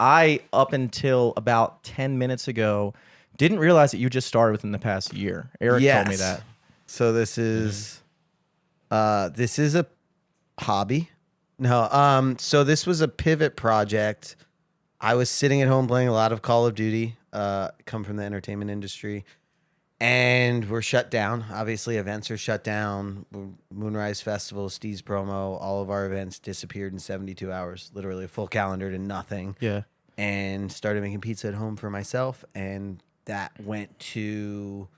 I, up until about 10 minutes ago, didn't realize that you just started within the past year. Eric told me that. So this is a hobby. No, so this was a pivot project. I was sitting at home playing a lot of Call of Duty, come from the entertainment industry, and we're shut down. Obviously, events are shut down. Moonrise Festival, Steez Promo, all of our events disappeared in 72 hours. Literally a full calendar to nothing. Yeah. And started making pizza at home for myself, and that went to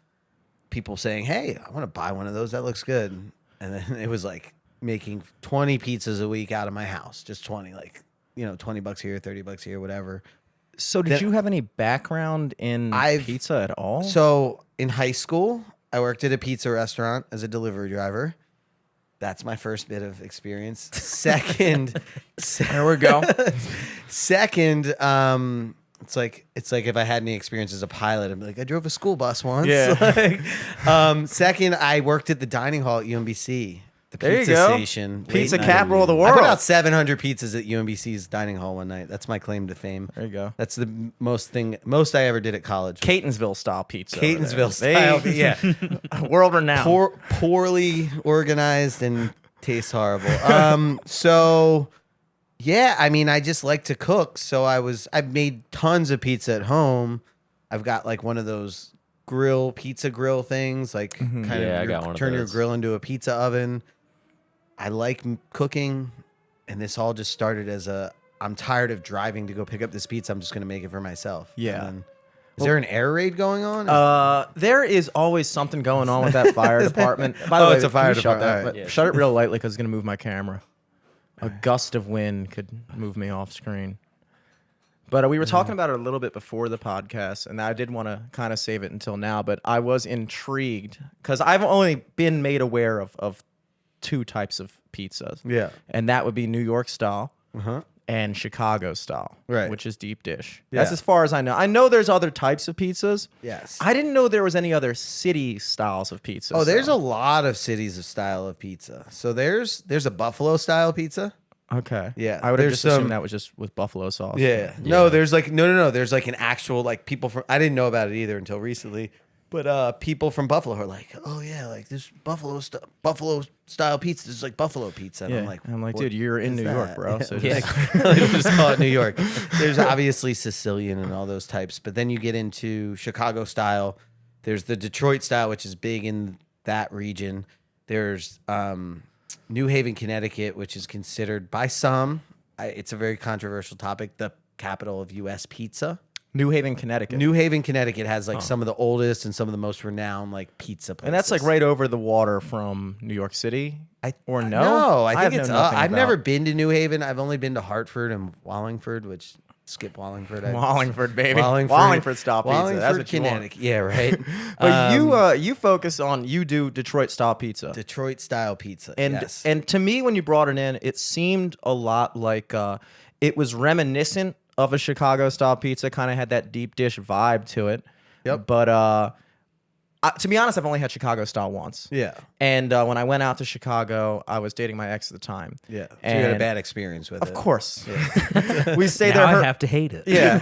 people saying, "Hey, I want to buy one of those. That looks good." And then it was like making 20 pizzas a week out of my house, just 20, like, $20 here, $30 here, whatever. So did you have any background in pizza at all? So in high school, I worked at a pizza restaurant as a delivery driver. That's my first bit of experience. Second, there we go. Second, it's like if I had any experience as a pilot, I'd be like, I drove a school bus once. Yeah. Second, I worked at the dining hall at UMBC. The There pizza you go. station. Pizza capital of the world. I put out 700 pizzas at UMBC's dining hall one night. That's my claim to fame. There you go. That's the most I ever did at college. Catonsville style pizza. Catonsville style. Yeah. World renowned. Poorly organized and tastes horrible. So yeah, I mean, I just like to cook. So I've made tons of pizza at home. I've got like one of those pizza grill things, like I got one of turn your those. grill into a pizza oven. I like cooking, and this all just started as I'm tired of driving to go pick up this pizza. I'm just going to make it for myself. Yeah. And then, is there an air raid going on? There is always something going on with that fire department. By the way, it's a fire can you shut department. that? All right. But shut it real lightly because it's going to move my camera. A gust of wind could move me off screen. But we were talking about it a little bit before the podcast, and I did want to kind of save it until now, but I was intrigued because I've only been made aware of two types of pizzas. Yeah. And that would be New York style Uh-huh. and Chicago style, Right. which is deep dish. Yeah. That's as far as I know. I know there's other types of pizzas. Yes. I didn't know there was any other city styles of pizza. Oh, there's a lot of cities of style of pizza. So there's a Buffalo style pizza. Okay. Yeah, I would have there's just assumed some- that was just with buffalo sauce. Yeah. No, there's like no. There's like an actual like people from. I didn't know about it either until recently. But people from Buffalo are like, oh yeah, like this Buffalo style pizza is like Buffalo pizza. And Yeah. I'm like, dude, what you're in is New York, that? bro. So Yeah, just, just call it New York. There's obviously Sicilian and all those types, but then you get into Chicago style. There's the Detroit style, which is big in that region. There's New Haven, Connecticut, which is considered by some, it's a very controversial topic, the capital of U.S. pizza. New Haven, Connecticut. New Haven, Connecticut has like some of the oldest and some of the most renowned like pizza places. And that's like right over the water from New York City? Or no? No, I think have it's know nothing I've about- never been to New Haven. I've only been to Hartford and Wallingford, which skip Wallingford. Wallingford, baby. Wallingford, Wallingford style pizza. Wallingford, That's what you want. Connecticut. Yeah, right. But you focus on, you do Detroit style pizza. Detroit style pizza. And yes. and to me, when you brought it in, it seemed a lot like it was reminiscent of a Chicago style pizza. Kind of had that deep dish vibe to it. Yep. But to be honest, I've only had Chicago style once. Yeah. And when I went out to Chicago, I was dating my ex at the time. Yeah. So And you had a bad experience with it. Of course. We stayed Now there. I have to hate it. Yeah.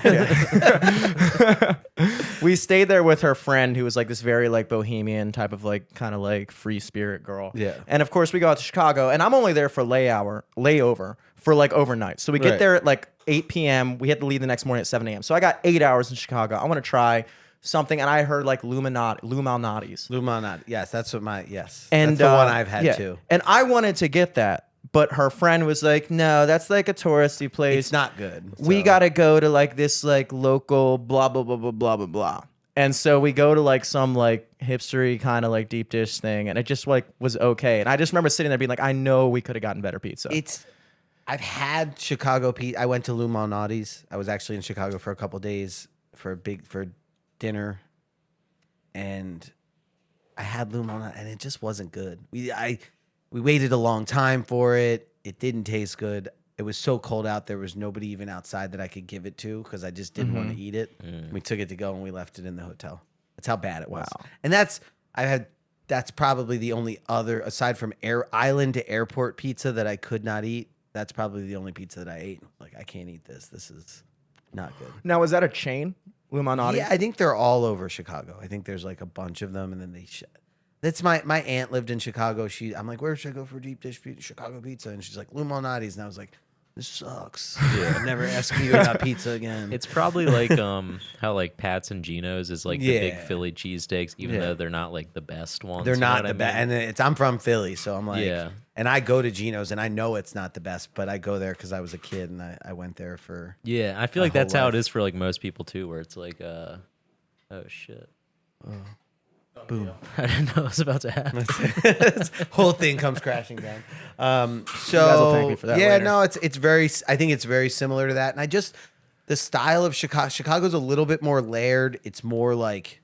We stayed there with her friend who was like this very like bohemian type of like kind of like free spirit girl. Yeah. And of course we go out to Chicago and I'm only there for layover for like overnight. So we get Right. there at like 8 p.m. We had to leave the next morning at 7 a.m. So I got 8 hours in Chicago. I want to try something, and I heard like Lou Malnati's. Lumanati. Yes, that's what that's And the one I've had yeah. too. And I wanted to get that, but her friend was like, "No, that's like a touristy place. It's not good. We so. got to go to like this like local blah blah blah blah blah blah blah." And so we go to like some like hipstery kind of like deep dish thing, and it just like was okay. And I just remember sitting there being like, "I know we could have gotten better pizza." I've had Chicago pizza. I went to Lou Malnati's. I was actually in Chicago for a couple days for dinner, and I had Lou Malnati, and it just wasn't good. We waited a long time for it. It didn't taste good. It was so cold out. There was nobody even outside that I could give it to because I just didn't want to eat it. We took it to go and we left it in the hotel. That's how bad it was. Wow. And that's probably the only other, aside from island to airport pizza that I could not eat. That's probably the only pizza that I ate. Like, I can't eat this. This is Not good. Now, is that a chain? Luminati? Yeah, I think they're all over Chicago. I think there's like a bunch of them, and then that's my aunt lived in Chicago. I'm like, where should I go for deep dish Chicago pizza? And she's like, Luminati's, and I was like, this sucks. Yeah, I'm never asking you about pizza again. It's probably like how like Pat's and Geno's is like the big Philly cheesesteaks, even though they're not like the best ones. They're you know not what the I mean? best, and I'm from Philly, so I'm like, and I go to Geno's, and I know it's not the best, but I go there because I was a kid, and I went there for I feel like that's how it is for like most people too, where it's like, oh shit. boom. I didn't know it was about to happen. Whole thing comes crashing down. So You guys will thank me for that later. no, it's very. I think it's very similar to that, and the style of Chicago's a little bit more layered. It's more like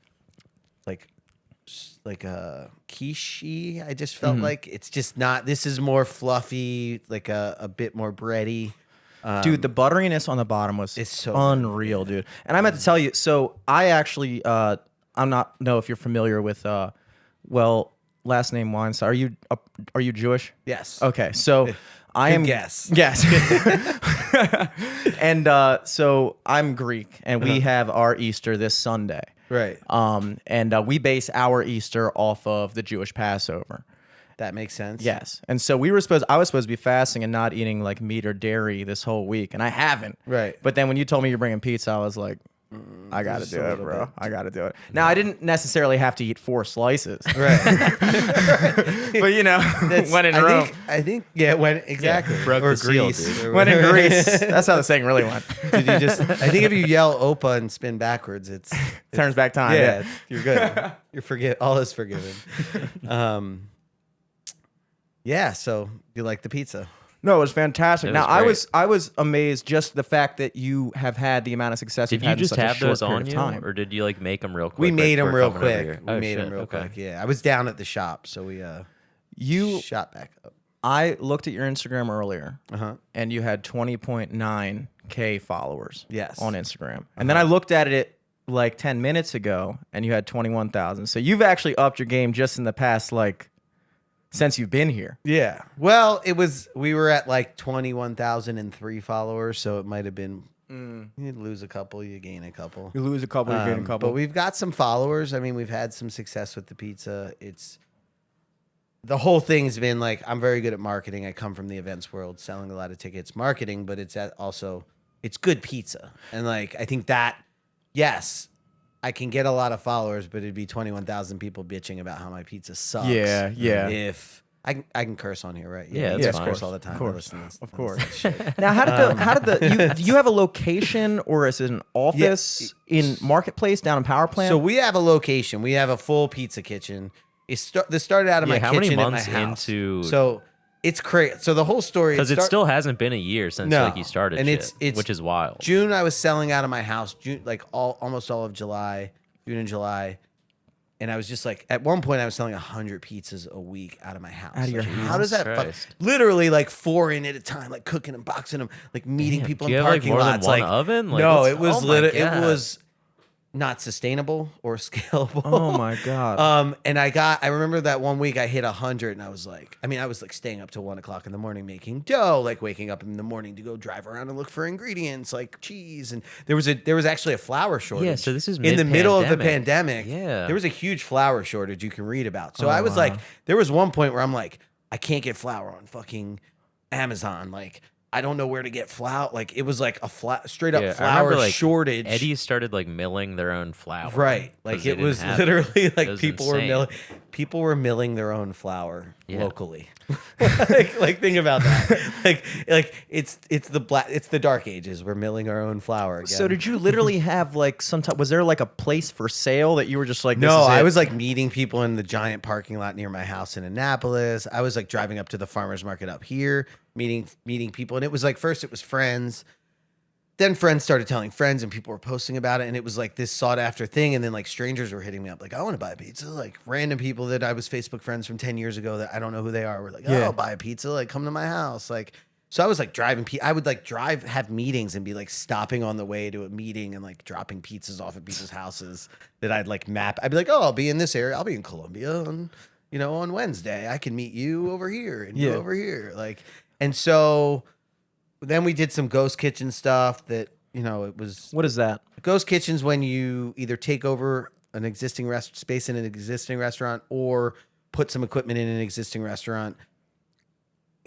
a quiche. I just felt like it's just not. This is more fluffy, like a bit more bready. Dude, the butteriness on the bottom was It's so unreal, dude. And I meant to tell you, so I actually, I'm not know if you're familiar with, last name Weinstein. Are you Jewish? Yes. Okay, so I am. guess. Yes. And so I'm Greek, and we have our Easter this Sunday. Right. And we base our Easter off of the Jewish Passover. That makes sense. Yes. And so I was supposed to be fasting and not eating like meat or dairy this whole week, and I haven't. Right. But then when you told me you're bringing pizza, I was like, I got to do it, bro. I got to do it. Now, I didn't necessarily have to eat 4 slices. Right. But, you know, when in Rome. I think, yeah, when, exactly. Broke or the seal, Greece. dude. Or When in whatever. Greece. That's how the saying really went. Did you just, I think if you yell Opa and spin backwards, it's Turns back time. yeah, you're good. All is forgiven. Yeah, so you like the pizza. No, it was fantastic. It Now, was I was amazed just the fact that you have had the amount of success Did you've you had just in such have a short those period on of you, time. or did you like make them real quick? We made them before real coming over quick. here? We Oh, made them shit, real okay. quick. Yeah, I was down at the shop, so we You, shot back up. I looked at your Instagram earlier, Uh-huh. and you had 20.9K followers. Yes. On Instagram, and then I looked at it like 10 minutes ago, and you had 21,000. So you've actually upped your game just in the past since you've been here. Yeah. Well, we were at like 21,003 followers, so it might have been you lose a couple, you gain a couple. You lose a couple, you gain a couple. But we've got some followers. I mean, we've had some success with the pizza. The whole thing's been like, I'm very good at marketing. I come from the events world, selling a lot of tickets, marketing, but it's good pizza. And like, I think that, yes, I can get a lot of followers, but it'd be 21,000 people bitching about how my pizza sucks. Yeah. If I can curse on here, right? Yeah, I that's curse fine. all the time. Of course. Of course. Now, how did do you have a location, or is it an office in Marketplace down in Power Plant? So we have a location. We have a full pizza kitchen. This started out of my how kitchen many at my months house. into? So it's crazy. So the whole story Because it still hasn't been a year since No. like you started, And shit, it's which is wild. June. I was selling out of my house. June, like almost all of July, June and July, and I was just like, at one point I was selling 100 pizzas a week out of my house. Out of your Like, house? How does that? Christ. Literally like 4 in at a time, like cooking them, boxing them, like meeting people Do in you have, like, parking more than lots. one like oven? Like, no, what's- it was oh my it God. was not sustainable or scalable. Oh my God. And I remember that one week I hit 100 and I was like staying up till 1 o'clock in the morning making dough, like waking up in the morning to go drive around and look for ingredients like cheese. And there was actually a flour shortage. Yeah, so this is in the middle of the mid-pandemic. pandemic. Yeah. There was a huge flour shortage you can read about. So I was like, there was one point where I'm like, I can't get flour on fucking Amazon. Like, I don't know where to get flour. Like, it was like a straight up Yeah, I flour remember, like, shortage. Eddie started like milling their own flour. Right. 'cause Like they it didn't was have literally it. like It was people insane. were milling their own flour Yeah. locally. like think about that. like it's the dark ages. We're milling our own flour again. So did you literally have like was there like a place for sale that you were just like, this No, is I it? was like meeting people in the giant parking lot near my house in Annapolis. I was like driving up to the farmers market up here, meeting people. And it was like, first it was friends. Then friends started telling friends and people were posting about it. And it was like this sought after thing. And then like strangers were hitting me up like, I want to buy a pizza. Like random people that I was Facebook friends from 10 years ago that I don't know who they are were like, oh, Yeah. I'll buy a pizza. Like come to my house. Like, so I was like driving. I would like have meetings and be like stopping on the way to a meeting and like dropping pizzas off at people's houses that I'd like map. I'd be like, oh, I'll be in this area. I'll be in Columbia on Wednesday. I can meet you over here and you over here. Like, and so then we did some ghost kitchen stuff that it was What is that? ghost kitchens when you either take over an existing space in an existing restaurant or put some equipment in an existing restaurant.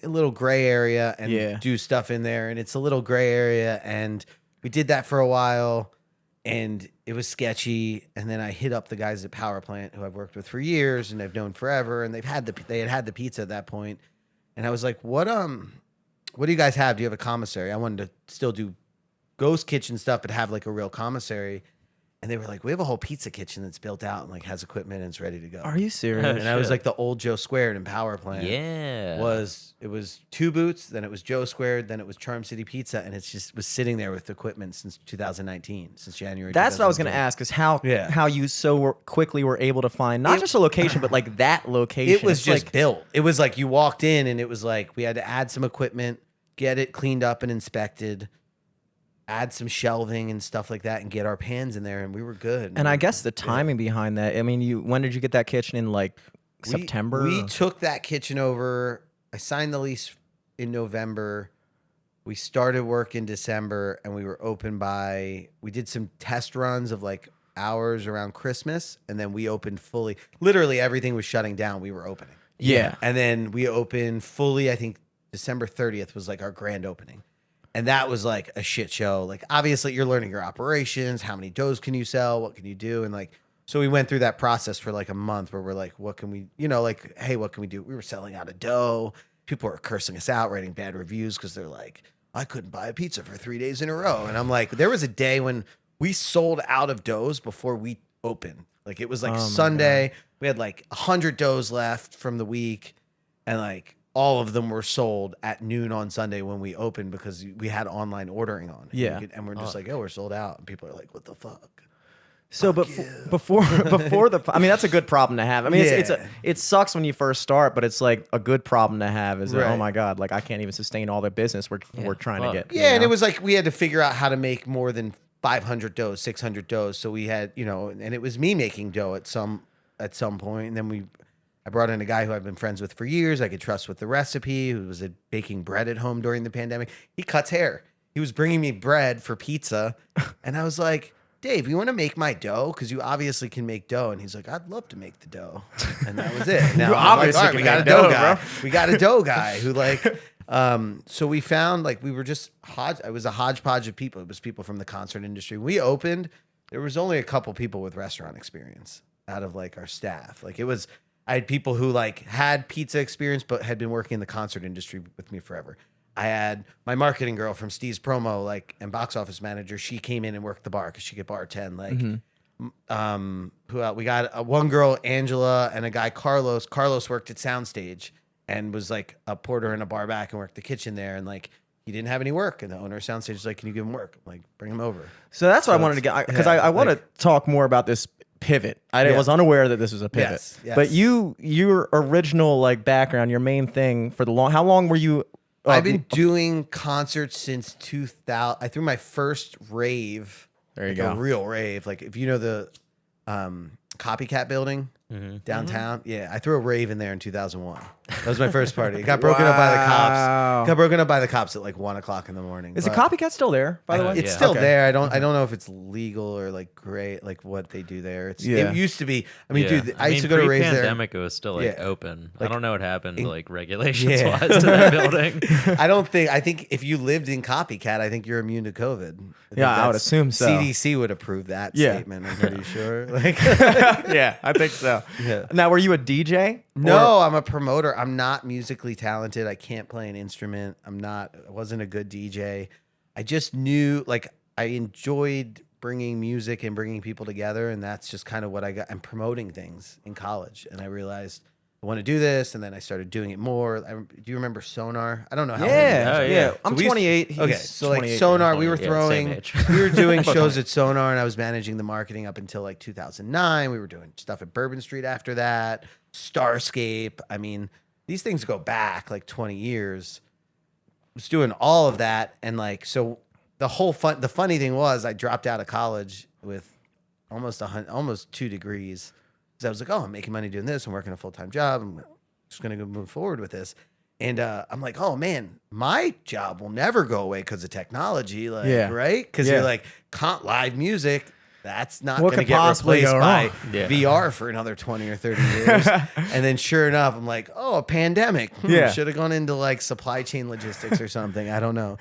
A little gray area and do stuff in there, and it's a little gray area, and we did that for a while, and it was sketchy. And then I hit up the guys at Power Plant who I've worked with for years and I've known forever, and they had the pizza at that point, and I was like, what do you guys have? Do you have a commissary? I wanted to still do ghost kitchen stuff, but have like a real commissary. And they were like, we have a whole pizza kitchen that's built out and like has equipment and it's ready to go. Are you serious? And I was like the old Joe Squared in Power Plant. Yeah. It was Two Boots, then it was Joe Squared, then it was Charm City Pizza, and it's just was sitting there with equipment since 2019, since January. That's what I was going to ask, is how you quickly were able to find not just a location, but like that location. It was just built. It was like you walked in and it was like we had to add some equipment, get it cleaned up and inspected, add some shelving and stuff like that, and get our pans in there, and we were good. And I guess the timing behind that, I mean, when did you get that kitchen in, like September? We took that kitchen over. I signed the lease in November. We started work in December, and we were open we did some test runs of like hours around Christmas, and then we opened fully. Literally everything was shutting down. We were opening. Yeah. And then we opened fully, I think December 30th was like our grand opening. And that was like a shit show. Like, obviously, you're learning your operations. How many doughs can you sell? What can you do? And like, so we went through that process for like a month where we're like, what can we, like, hey, what can we do? We were selling out of dough. People were cursing us out, writing bad reviews because they're like, I couldn't buy a pizza for 3 days in a row. And I'm like, there was a day when we sold out of doughs before we opened. Like, it was like Sunday. We had like 100 doughs left from the week. And like, all of them were sold at noon on Sunday when we opened because we had online ordering on. And we're just like, oh, we're sold out. And people are like, what the fuck? So, but before I mean, that's a good problem to have. I mean, it sucks when you first start, but it's like a good problem to have. Is that, oh my god, like I can't even sustain all the business we're trying to get. Yeah, and it was like we had to figure out how to make more than 500 doughs, 600 doughs. So we had, and it was me making dough at some point, and then I brought in a guy who I've been friends with for years. I could trust with the recipe, who was baking bread at home during the pandemic. He cuts hair. He was bringing me bread for pizza. And I was like, Dave, you want to make my dough? Because you obviously can make dough. And he's like, I'd love to make the dough. And that was it. Now, obviously we got a dough guy. We got a dough guy who like, so we found like we were just, it was a hodgepodge of people. It was people from the concert industry. We opened, there was only a couple people with restaurant experience out of like our staff. Like I had people who like had pizza experience, but had been working in the concert industry with me forever. I had my marketing girl from Steez Promo, like, and box office manager. She came in and worked the bar because she could bartend. Like, who else? We got one girl, Angela, and a guy, Carlos. Carlos worked at Soundstage and was like a porter in a bar back and worked the kitchen there. And like, he didn't have any work. And the owner of Soundstage was like, can you give him work? I'm like, bring him over. So that's what I wanted to get, because I want to talk more about this pivot. I was unaware that this was a pivot. Yes. But your original like background, your main thing for how long were you? I've been doing concerts since 2000. I threw my first rave. There you go. A real rave. Like if you know the Copycat building downtown. Yeah, I threw a rave in there in 2001. That was my first party. It got broken up by the cops. Got broken up by the cops at like 1:00 in the morning. Is the Copycat still there, by the way? It's still there. I don't know if it's legal or like great, like what they do there. It used to be. I mean, dude, I used to go to raves there. Pre-pandemic, it was still like open. Like, I don't know what happened like regulations wise to that building. I think if you lived in Copycat, I think you're immune to COVID. I would assume so. CDC would approve that statement. I'm pretty sure. Like, yeah, I think so. Yeah. Now, were you a DJ? No, I'm a promoter. I'm not musically talented. I can't play an instrument. I wasn't a good DJ. I just knew, like, I enjoyed bringing music and bringing people together, and that's just kind of what I got. I'm promoting things in college, and I realized I want to do this, and then I started doing it more. Do you remember Sonar? I don't know how. Yeah. So I'm 28. Okay, so like Sonar, we were we were doing shows at Sonar, and I was managing the marketing up until like 2009. We were doing stuff at Bourbon Street after that. Starscape. I mean, these things go back like 20 years. I was doing all of that, and like so. The funny thing was, I dropped out of college with almost 2 degrees. Because I was like, oh, I'm making money doing this. I'm working a full-time job. I'm just going to go move forward with this. And I'm like, oh man, my job will never go away because of technology, like, Yeah. right? Because Yeah. you're like, live music, that's not What going to could get possibly replaced go by wrong? Yeah. VR for another 20 or 30 years. And then sure enough, I'm like, oh, a pandemic. Yeah. Should have gone into like supply chain logistics or something. I don't know.